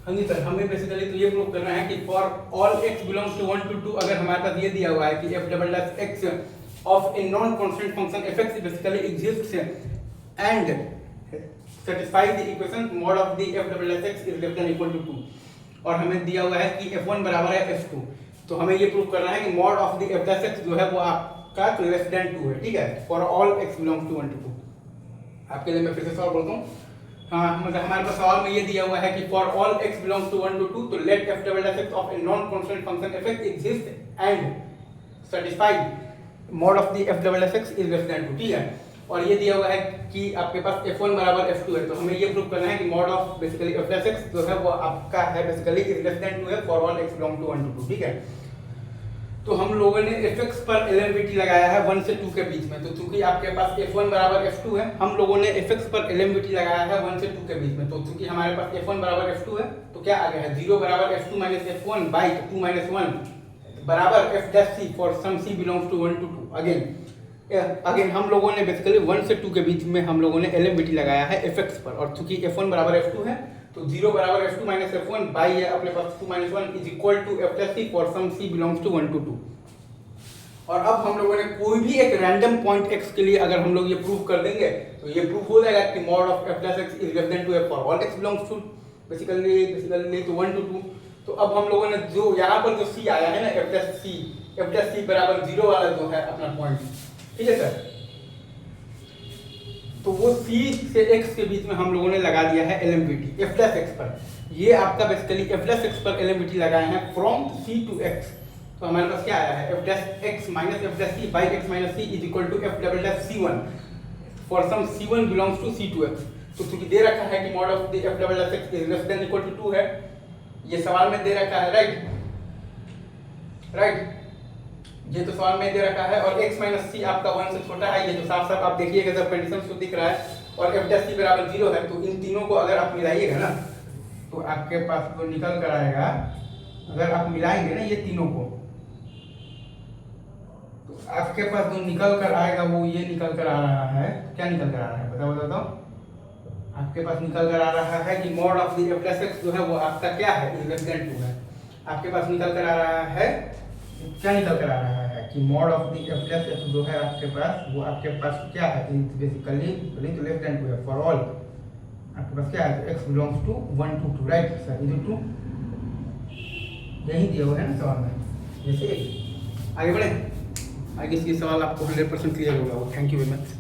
हाँ जी सर, हमें बेसिकली तो ये प्रूव करना है कि for all x belongs to 1 to 2, अगर हमारे पास ये दिया हुआ है कि f double dash x of a non constant function fx basically exists and satisfy the equation mod of the f double dash x is less than equal to 2, और हमें दिया हुआ है कि f1 बराबर है f2, तो हमें ये प्रूव करना है कि mod of the f dash x जो है वो आपका लेस देन 2 है, ठीक है, for all x belongs to 1 to 2। आपके लिए मैं फिर से सवाल बोलता हूँ। हाँ, मतलब हमारे पास सवाल में ये दिया हुआ है कि for all x belongs to 1 to 2, तो let f double dash x of a non constant function fx exist and satisfy mod of the f double dash x is less than 2, ठीक है। और ये दिया हुआ है कि आपके पास f1 बराबर f2 है, तो हमें ये प्रूव करना है कि mod of basically f dash x जो है वो आपका है बेसिकली is less than 2 है for all x belong to 1 to 2, ठीक है। तो हम लोगों ने fx पर एलएमवीटी लगाया है 1 से 2 के बीच में, तो चूंकि आपके पास f1 बराबर f2 है, हम लोगों ने fx पर एलएमवीटी लगाया है 1 से 2 के बीच में, तो चूंकि हमारे पास f1 बराबर f2 है, तो क्या आ गया है 0 बराबर f2 minus f1 by 2 minus 1 बराबर f dash c for some c belongs to 1 to 2। Again हम लोगों ने बेसिकली 1 से 2 के बीच में हम लोगों ने एलएमवीटी लगाया है fx पर, और चूंकि f1 बराबर f2 है, तो 0 बराबर f2 माइनस f1 बाई है अपने पास 2 minus 1 is equal to f dash c for some c belongs to 1 to 2। और अब हम लोगों ने कोई भी एक रैंडम पॉइंट x के लिए अगर हम लोग ये प्रूव कर देंगे, तो ये प्रूफ हो जाएगा कि mod of f dash x is less than 2 for all x belongs to basically तो 1 to 2। तो अब हम लोगों ने जो यहाँ पर जो c आया है ना f डैश c बराबर 0 वाला जो है अपना पॉइंट, ठीक है सर, तो वो c से x के बीच में हम लोगों ने लगा दिया है एलएमवीटी f डैश x पर। ये आपका बेसिकली f डैश x पर एलएमवीटी लगाए हैं फ्रॉम c टू x, तो हमारे पास क्या आया है f dash x minus f dash c by x minus c is equal to f double dash c1 for some c1 belongs to c to x। तो चूंकि दे रखा है कि mod of the f double dash x is less than equal to 2 है, ये सवाल में दे रखा है, राइट, ये तो सवाल में दे रखा है, और x माइनस c आपका 1 से छोटा है, ये तो साफ साफ आप देखिएगा जब कंडीशन से दिख रहा है, और f डैश c बराबर 0 है, तो इन तीनों को अगर आप मिलाइएगा ना, तो आपके पास जो निकल कर आएगा, अगर आप मिलाएंगे ना ये तीनों को, तो आपके पास जो निकल कर आएगा वो ये निकल कर आ रहा है, क्या निकल कर आ रहा है बताओ, आपके पास निकल कर आ रहा है कि mod of the f dash x जो है वो आपका क्या है, इज लेस देन 2 है। आपके पास निकल कर आ रहा है, क्या निकल कर आ रहा है कि mod of the f dash x जो है आपके पास, वो आपके पास क्या है, बेसिकली तो लेस देन 2 है फॉर ऑल, आपके पास क्या है x belongs to 1 to 2, right sir, is it true? यही दिया हुआ है ना सवाल में, जैसे आगे बढ़े, आगे ये सवाल आपको 100% क्लियर होगा। Thank you very much.